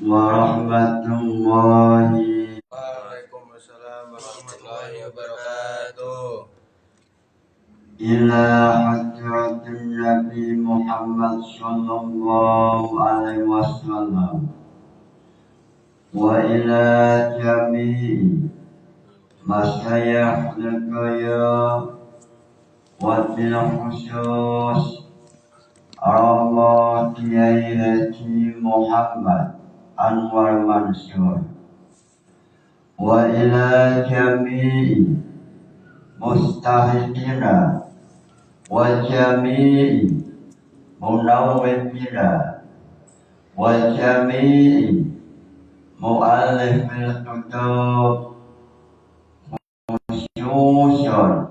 warahmatullahi. Waalaikumsalam warahmatullahi wabarakatuh. Ila hadratin Nabi Muhammad sallallahu alaihi wasallam wa ila jami'i masyayikh al-qaya wa bil khusus Allah Kiai Haji Muhammad Anwar Mansur wa ila jami'i mustahiqina wa jami'i munawwibina wa jami'i mu'allifil kutub khususan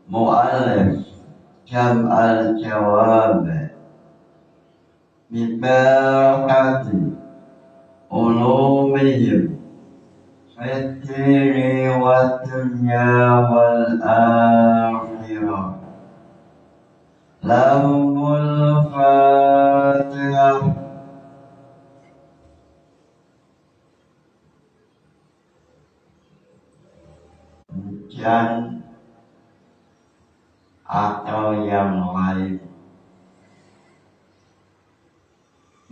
mu'allif jam al-jawab bibarakati ulumihim fitri wa dunya wal akhirah. Lahumul fatihah. Hujan atau yang lain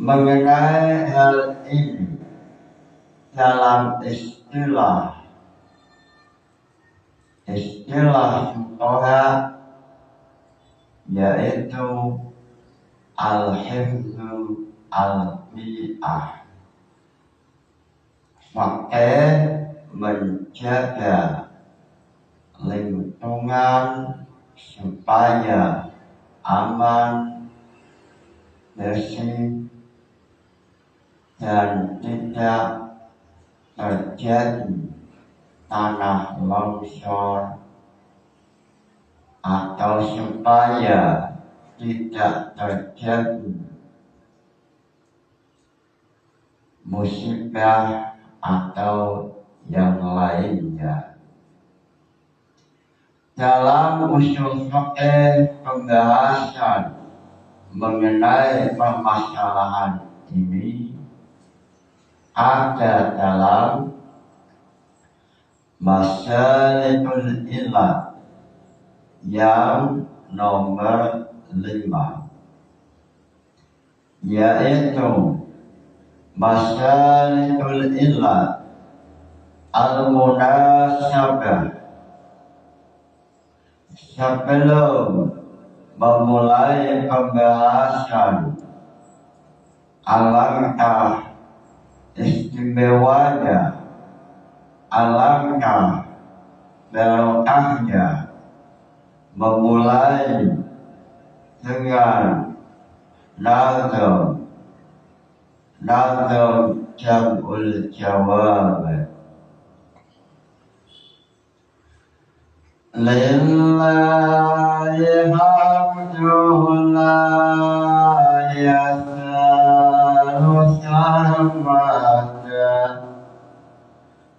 mengenai hal ini dalam istilah fuqaha yaitu al-hifdzu al-bi'ah, pakai menjaga lingkungan supaya aman, bersih, dan tidak terjadi tanah longsor, atau supaya tidak terjadi musibah atau yang lainnya. Dalam usul fiqh pembahasan mengenai permasalahan ini ada dalam Masalikul Illah yang nomor 5, yaitu Masalikul Illah al-munasabah. Sebelum memulai pembahasan, alangkah istimewanya, alangkah barokahnya memulai dengan nazam jam'ul jawab. Lillahi hamdu la yasalu samada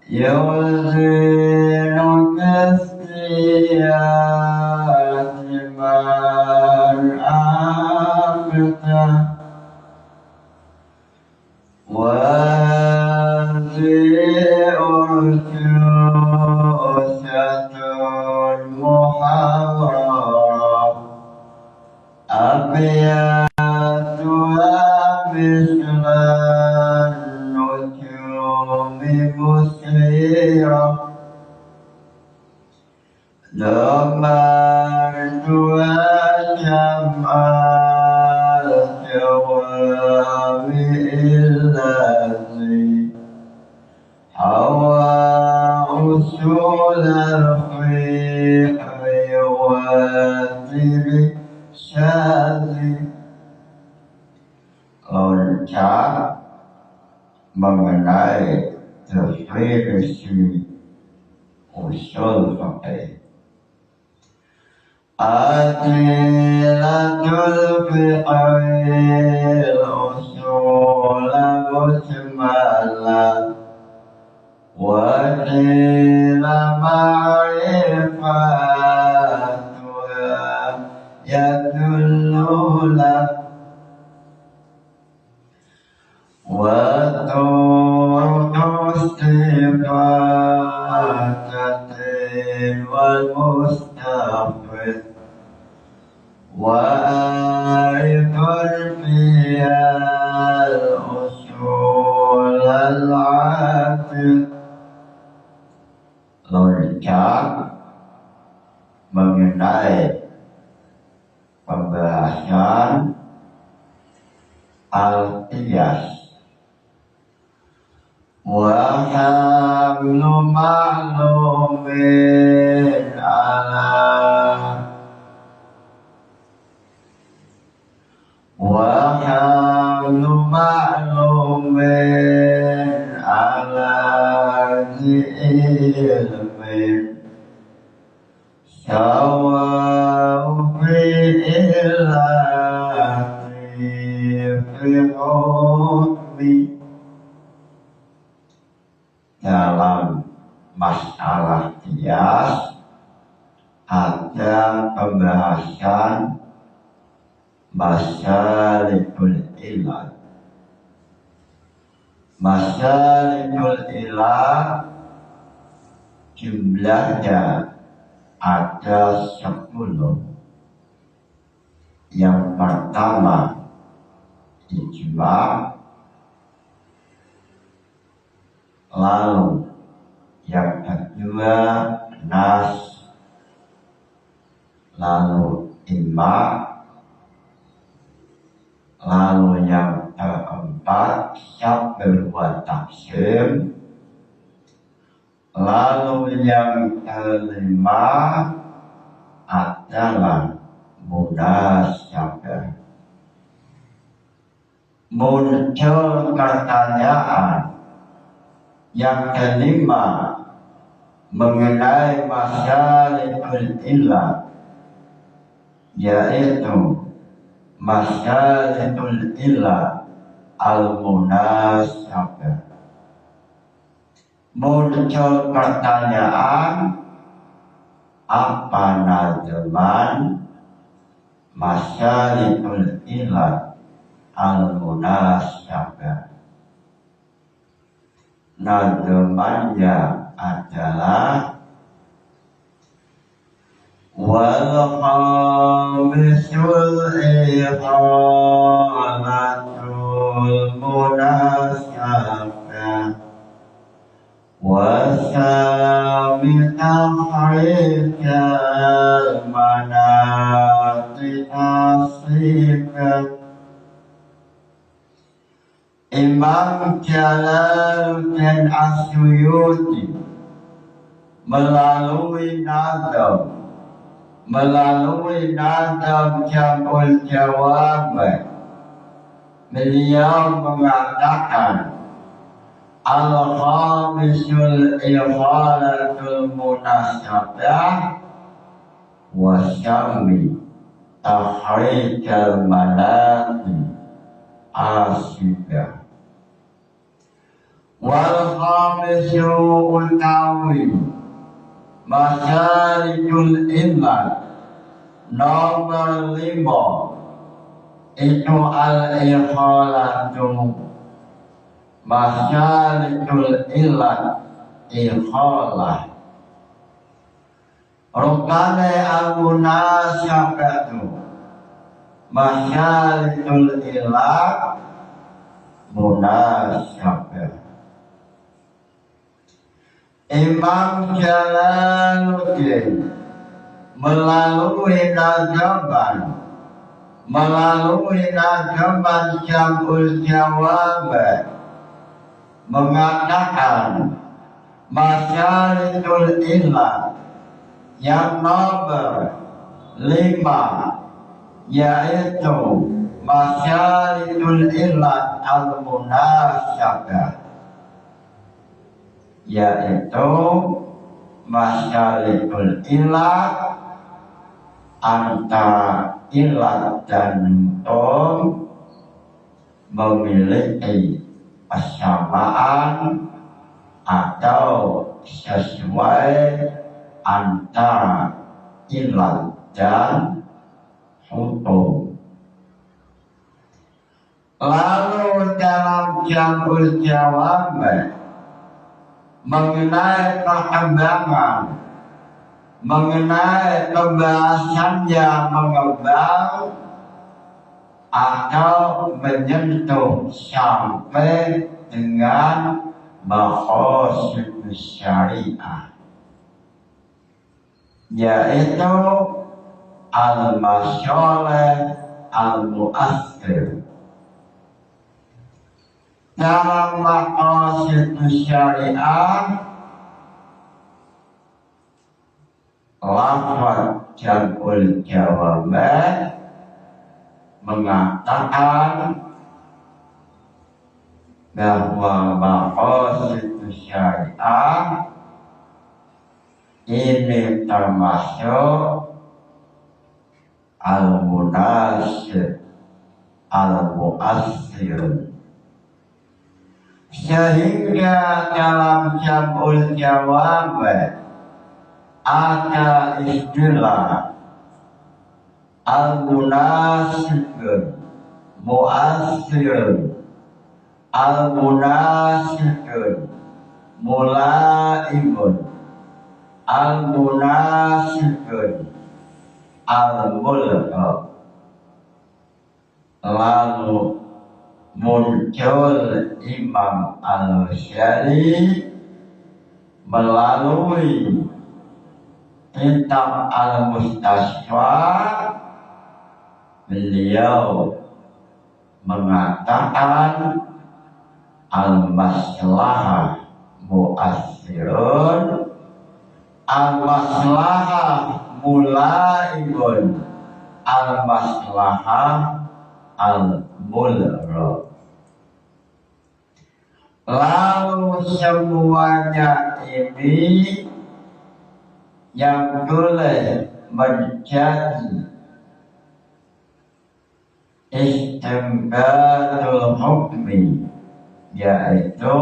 yuzinu kasiyati man abda wa zi'urtu abiyatuha mislan nujumi musyrah damartuha jam'al jawami illazi hawa usul al-fiqh lengkap mengenai definisi usul fiqh. Adilatul fiqhil usul mujmalah wa qila ma'rifatuha yadullu wa والمستغفر وأيضا فيها الأصول العافية lengkap mengenai pembahasan al-qiyas wa hamlu ma'lumin ala wa hamlu ma'lumin ala ilmin sawa'u fi ilahi fi hukmi. Dalam masalah qiyas ada pembahasan masalikul ilah. Masalikul ilah jumlahnya ada 10. Yang pertama ijma', lalu yang kedua nas, lalu ijma', lalu yang keempat sabr wa taqsim, lalu yang kelima adalah munasyabah. Muncul pertanyaan yang kelima mengenai masalikul ilah, yaitu masalikul ilah al-munasyabah. Muncul pertanyaan, apa nazman masalikul ilah al-munasyabah? Nazmannya adalah wal khamisul iqamatul munasyabah wasami tahrikal manati asifat. Imam Jalaluddin As-Suyuti melalui nadam Jamul Jawab, beliau mengatakan al-khamisul ikhalatul munasyabah wasami tahrikal manati asifah. Wal khamisu utawi masalikul ilah nomor 5 itu al-ikhalatu. Masalikul ilah ikhalah. Rukane al-munasyabatu masalikul ilah munasyabah. Imam Jalaluddin melalui nadam Jamul Jawab mengatakan masalikul ilah yang nomor 5 yaitu masalikul ilah al-munasyabah, yaitu masalikul ilah antara ilah dan tom memiliki persamaan atau sesuai antara ilah dan hukum. Lalu dalam jamul jawab mengenai perkembangan, mengenai pembahasan yang mengembang atau menyentuh sampai dengan maqasid syariah, yaitu al-masyalih al-mu'assir. Dalam maqasid syariah, lafaz jamul jawab mengatakan bahwa maqasid syariah ini termasuk al-munasib al-mu'assir, sehingga dalam jamul jawab ada istilah al-munasib mu'assir, al-munasib mulaimun, al-munasib al-mulhaq. Lalu muncul Imam Al-Ghazali melalui kitab Al-Mustasfa. Beliau mengatakan al-maslahah mu'assirun, al-maslahah mulaimun, al-maslahah al-mulhaq. Lalu semuanya ini yang boleh menjadi istinbatul hukmi, yaitu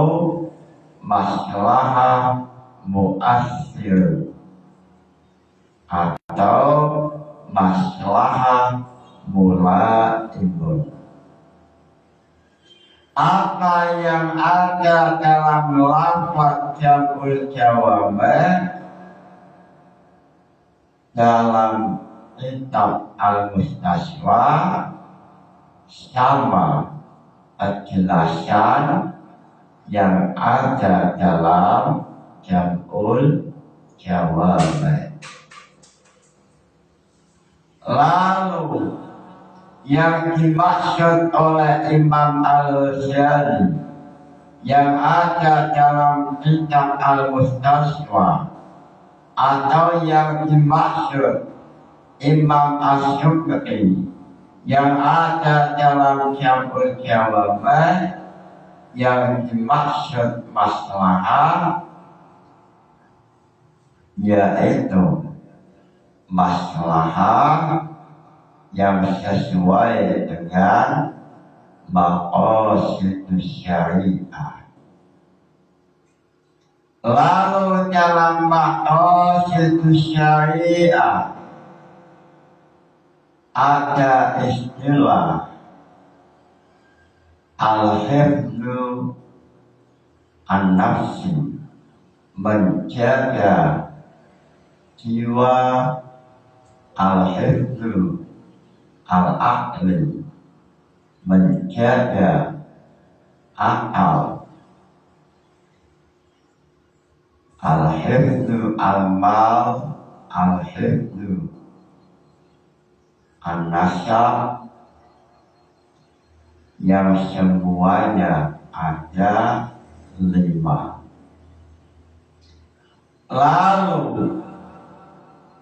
maslahah mu'assir atau maslahah mulaimun. Apa yang ada dalam lafaz jamul jawab dalam kitab Al-Mustasfa sama penjelasan yang ada dalam jamul jawab. Lalu yang dimaksud oleh Imam Al-Ghazali yang ada dalam kitab Al-Mustasfa atau yang dimaksud Imam Asy-Syu'bi yang ada dalam jamul jawab, yang dimaksud maslahah yaitu maslahah yang sesuai dengan maqasid syariah. Lalu dalam maqasid syariah ada istilah al-hifdzu an-nafsi, menjaga jiwa, al-hifdzu al-aqli, menjaga akal, al-hifdzu al-mal, al-hifdzu an-nasab, yang semuanya ada 5. Lalu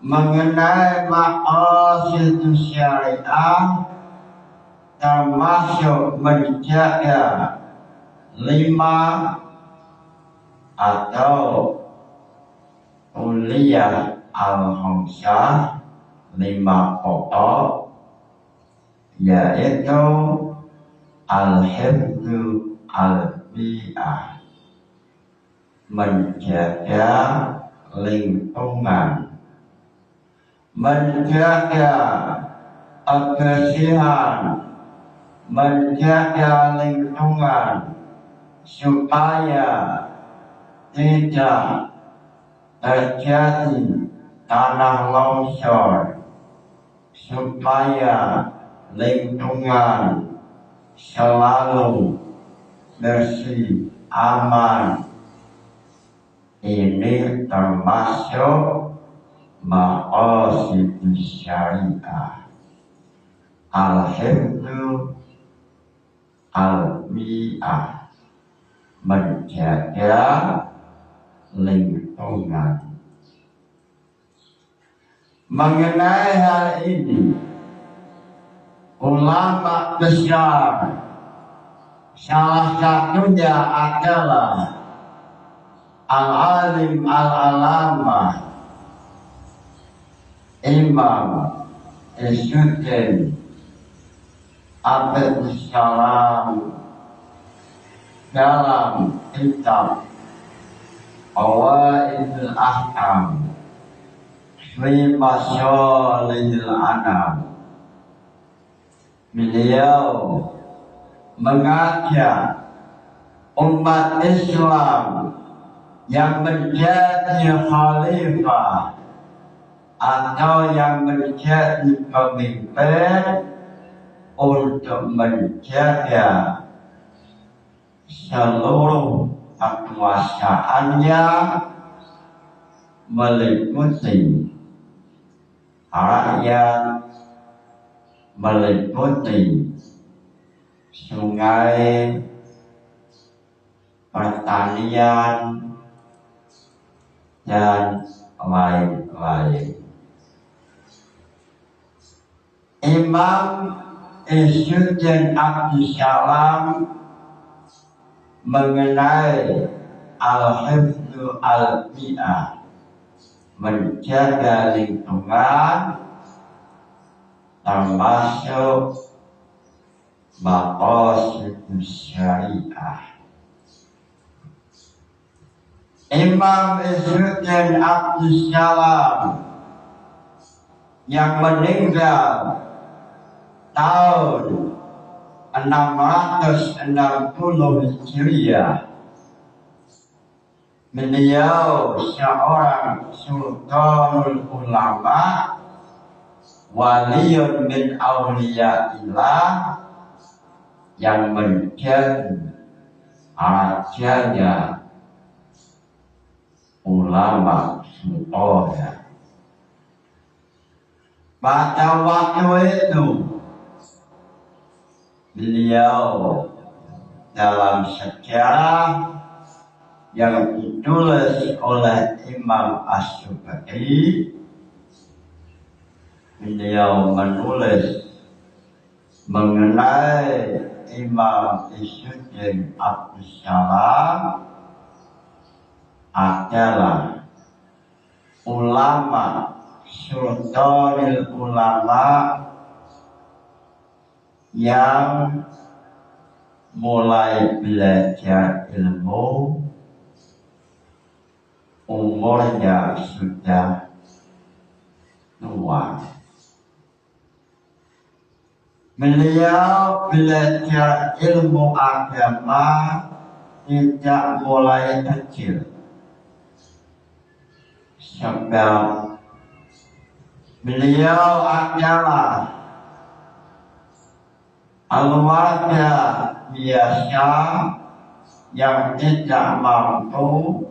mengenai maqasid syariah termasuk menjaga 5 atau kuliah al-khamsah, 5 pokok, yaitu al-hifdzu al-bi'ah, menjaga lingkungan, menjaga kebersihan, menjaga lingkungan supaya tidak terjadi tanah longsor, supaya lingkungan selalu bersih, aman. Ini termasuk maqasid syariah. Al-hifdzu al-bi'ah, menjaga lingkungan. Mengenai hal ini, ulama besar salah satunya adalah Al-Alim Al-Alamah Imam Isyuddin Abdul Salam dalam kitab Qawaidul Ahkam fi Masyalihil Anam, beliau mengajak umat Islam yang menjadi khalifah atau yang menjadi pemimpin untuk menjaga seluruh kekuasaannya meliputi rakyat, meliputi sungai, pertanian, dan lain-lain. Imam Isyuddin Abdul Salam mengenai al-hifdzu al-bi'ah, menjaga lingkungan, termasuk maqasid syariah. Imam Isyuddin Abdul Salam yang meninggal tahun 660 Hijriah, beliau seorang sultanul ulama, waliyun min awliyaillah, yang menjadi rajanya ulama sultan. Pada waktu itu beliau dalam sejarah yang ditulis oleh Imam Asy-Syu'bani, beliau menulis mengenai Imam Isyuddin Abdul Salam adalah ulama, sultanul ulama yang mulai belajar ilmu umurnya sudah tua. Beliau belajar ilmu agama tidak mulai kecil, sebab beliau adalah keluarga biasa yang tidak mampu,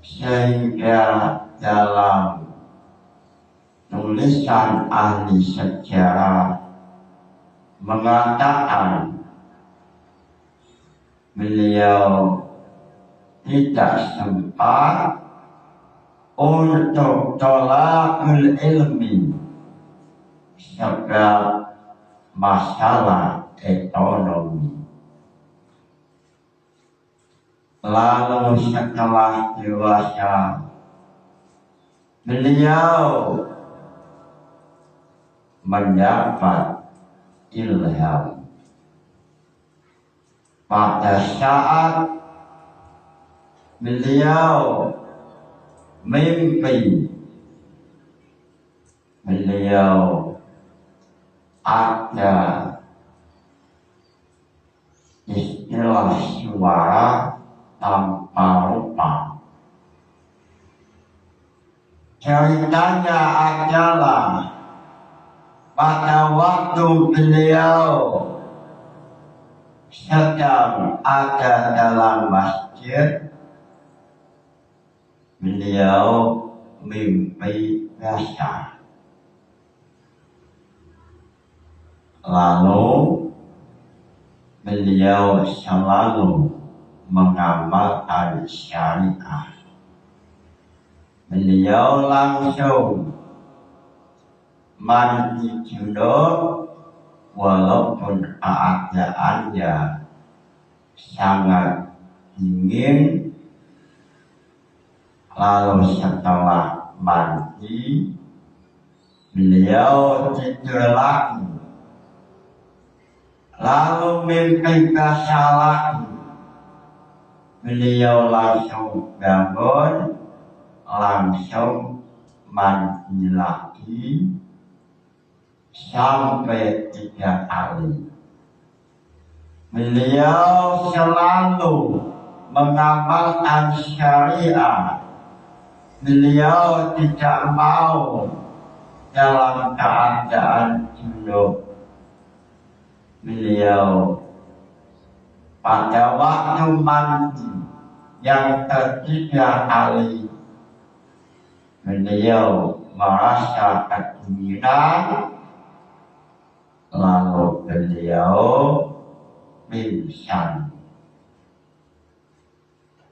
sehingga dalam tulisan ahli sejarah mengatakan beliau tidak sempat untuk thalabul ilmi sebab masalah ekonomi. Lalu setelah dewasa, beliau mendapat ilham pada saat beliau mimpi. Beliau ada ialah suara tanpa rupa. Ceritanya adalah pada waktu beliau sedang ada dalam masjid, beliau mimpi basah. Lalu beliau selalu mengamalkan syariah. Beliau langsung mandi junub walaupun keadaannya sangat dingin. Lalu setelah mandi beliau tidur lagi. Lalu mimpi basah lagi. Beliau langsung bangun, langsung mandi lagi sampai 3 kali. Beliau selalu mengamalkan syariah. Beliau tidak mau dalam keadaan junub. Beliau pada waktu mandi yang ketiga kali, beliau merasa kedinginan, lalu beliau pingsan.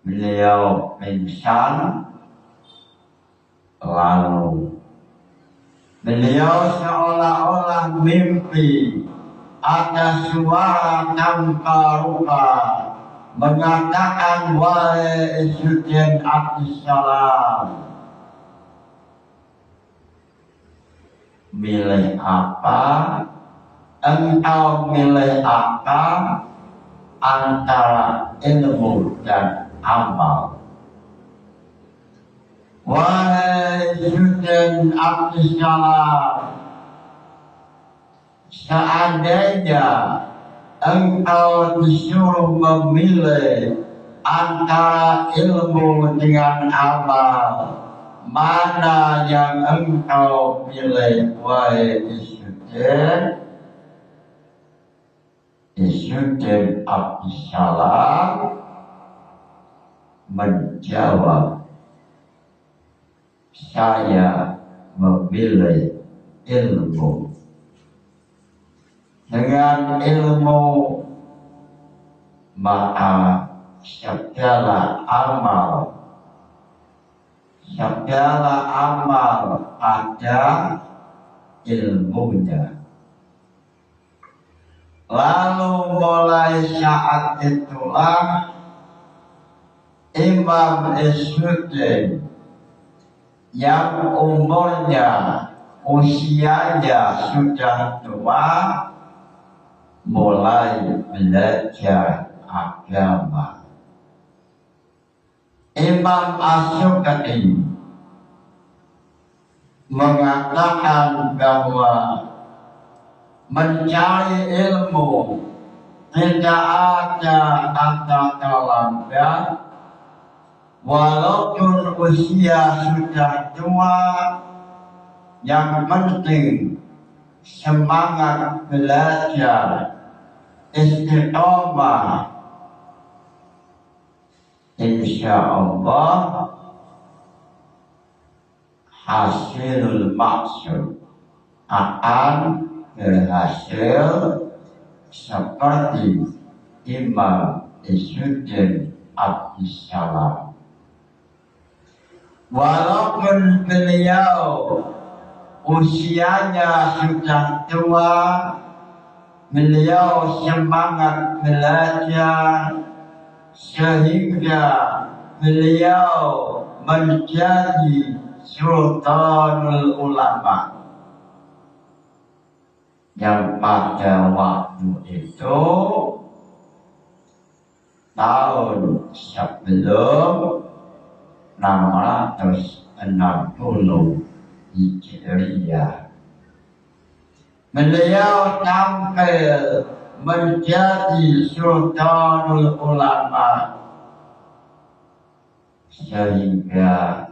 Beliau pingsan, lalu beliau seolah-olah mimpi ada suara tanpa rupa mengatakan, wahai Izzuddin Abdissalam, milih apa? Engkau milih apa antara ilmu dan amal? Wahai Izzuddin Abdissalam, seandainya engkau disuruh memilih antara ilmu dengan amal, mana yang engkau pilih, wahai Izzuddin? Izzuddin Abdissalam menjawab, saya memilih ilmu. Dengan ilmu maka segala amal ada ilmunya. Lalu mulai saat itulah Imam Izzuddin yang usianya sudah tua mulai belajar agama. Imam As-Sukri mengatakan bahwa mencari ilmu tidak ada kata terlambat, walaupun usia sudah tua. Yang penting semangat belajar, istiqomah. Insya Allah hasilul maksud akan berhasil seperti Imam Izzuddin Abdissalam. Walaupun beliau usianya sudah tua, beliau semangat belajar sehingga beliau menjadi Sultanul Ulama yang pada waktu itu tahun sebelum 660 Hijriah. Beliau tampil menjadi sultanul ulama, sehingga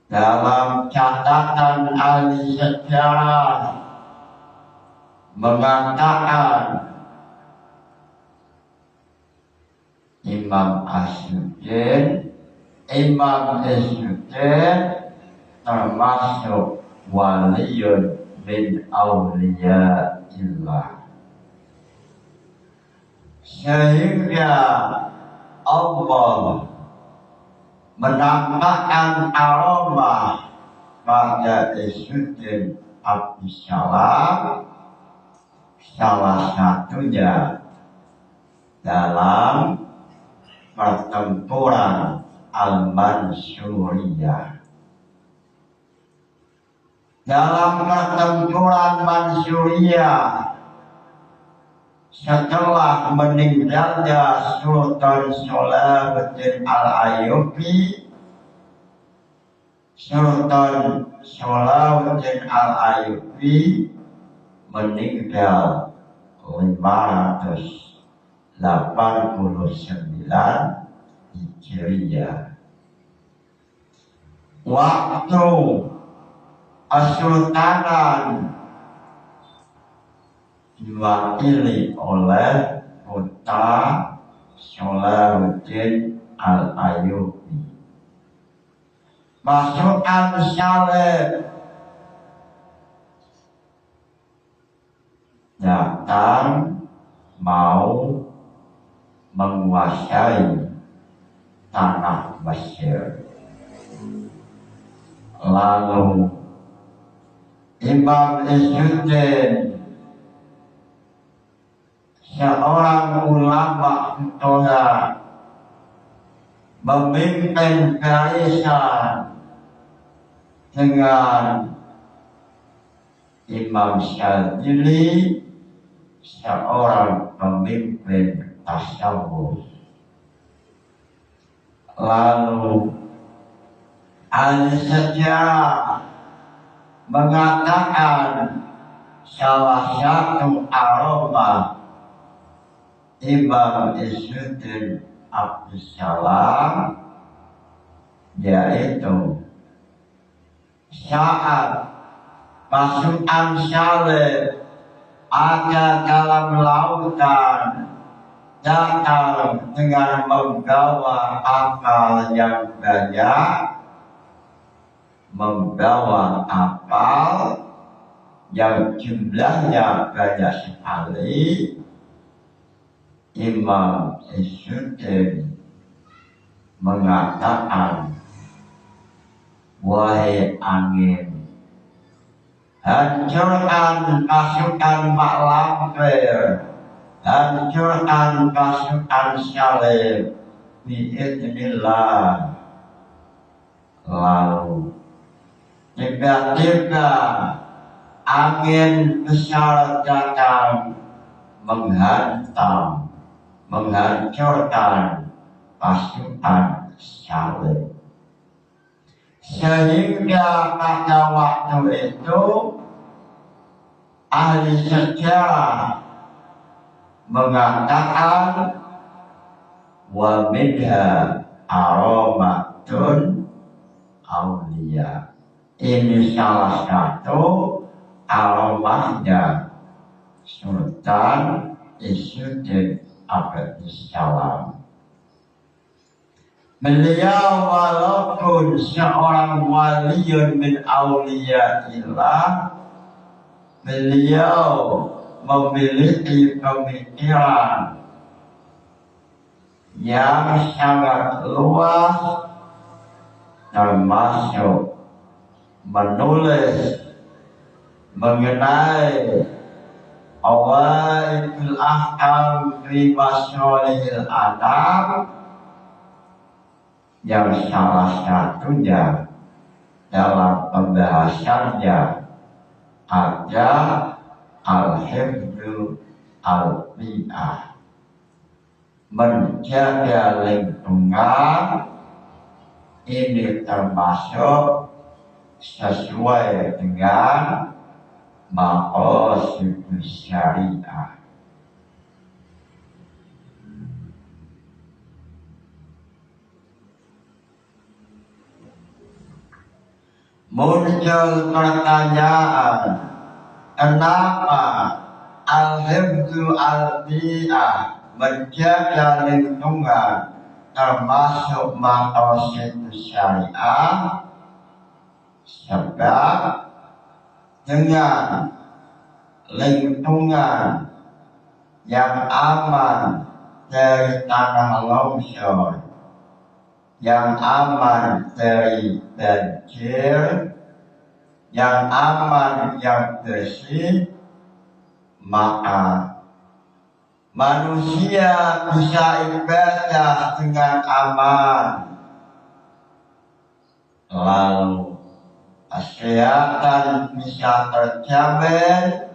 dalam catatan ahli sejarah mengatakan Imam Asyuddin termasuk waliyun min awliyaillah, sehingga Allah menampakkan aroma pada Asyuddin Abdussalam, salah satunya dalam pertempuran Al-Mansuriyah. Dalam pertempuran Mansuriyah, setelah meninggalnya Sultan Salahuddin Al-Ayyubi, Sultan Salahuddin Al-Ayyubi meninggal 589 Hijriah. Waktu Kesultanan diwakili oleh putra Salahuddin Al-Ayyubi. Pasukan Saleh datang mau menguasai tanah Mesir. Lalu Imam Asyuddin, seorang ulama fuqaha, memimpin barisan dengan Imam Syadzili, seorang pemimpin tasawuf. Lalu ahli sejarah mengatakan salah satu aroma Imam Asyuddin Abdussalam yaitu saat pasukan Saleh ada dalam lautan, datang dengan membawa kapal yang banyak, membawa kapal yang jumlahnya banyak sekali. Imam Asyuddin mengatakan, wahai angin, hancurkan pasukan Mak Lampir, hancurkan pasukan Saleh biidznillah. Lalu tiba-tiba angin besar datang menghancurkan pasukan Saleh, sehingga pada waktu itu ahli sejarah mengatakan wa minha aromatun aulia. Ini salah satu aromanya Sultan Asyuddin Abdussalam. Beliau walaupun seorang waliyun min awliyaillah, beliau memiliki pemikiran yang sangat luas, termasuk menulis mengenai awaidul ahkam fi masyarihil anam, yang salah satunya dalam pembahasannya ada al-hifdzu al-bi'ah, menjaga lingkungan. Ini termasuk sesuai dengan maqasidus syariah. muncul pertanyaan, kenapa al-hifdzu al-bi'ah, menjaga lingkungan, termasuk maqasid syariah? Sebab dengan lingkungan yang aman dari tanah longsor, yang aman dari banjir, yang aman, yang bersih, maka manusia bisa ibadah dengan aman. Lalu kesehatan bisa terjamin.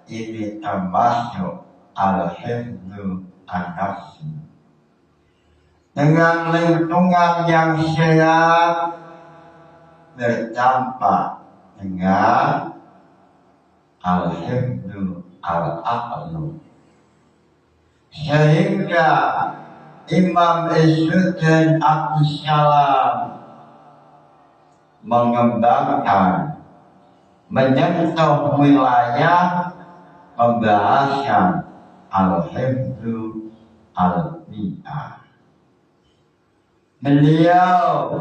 Ini termasuk al-hifdzu an-nafsi. Dengan lingkungan yang sehat berdampak dengan al-hifdzu al-aqlu. Sehingga Imam Izzuddin Abdussalam mengembangkan, menyentuh wilayah pembahasan al-hifdzu al-bi'ah. Beliau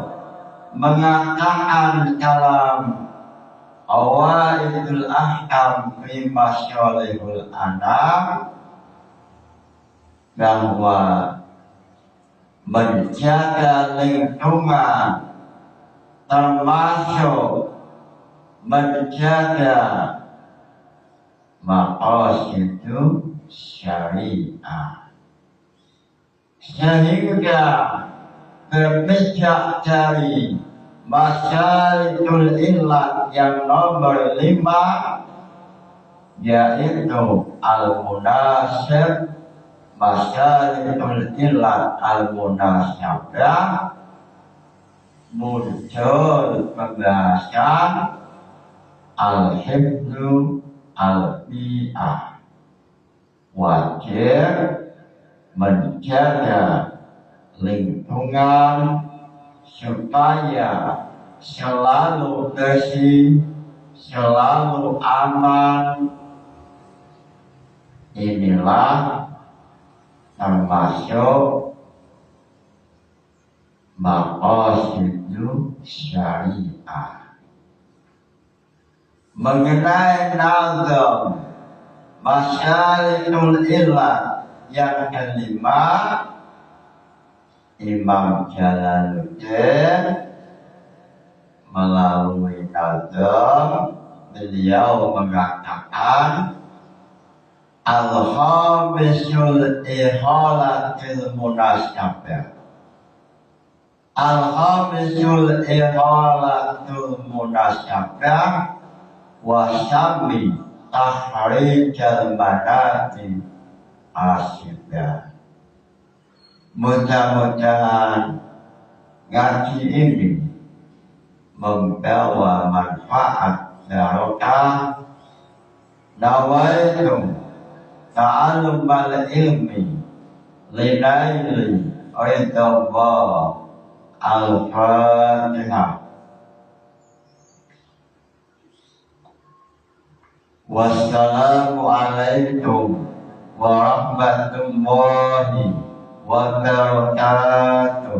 mengatakan dalam Awaidul Ahkam fi Mashalihul Anam bahwa menjaga lingkungan termasuk menjaga maqasidu syariah, sehingga berpijak dari masalikul illat yang nomor 5, yaitu al-munasib, masalikul illat al-munasabah, muncul pembahasan al-hifdzu al-bi'ah, wajib menjaga lingkungan supaya selalu bersih, selalu aman. Inilah termasuk maqasidu syariah. Mengenai nazam masyalikul illat yang kelima, Imam Jalaluddin melalui nazam beliau mengatakan al-khamisul ihalatil munasabah. Al-khamisul ihalatul munasabah wasami tahrijal manati asyidah. Mudah-mudahan ngaji ini membawa manfaat barokah. Nawaitu ta'allumal ilmi linaili ridallah. Al-Fatihah. Wassalamu alaikum warahmatullahi wabarakatuh.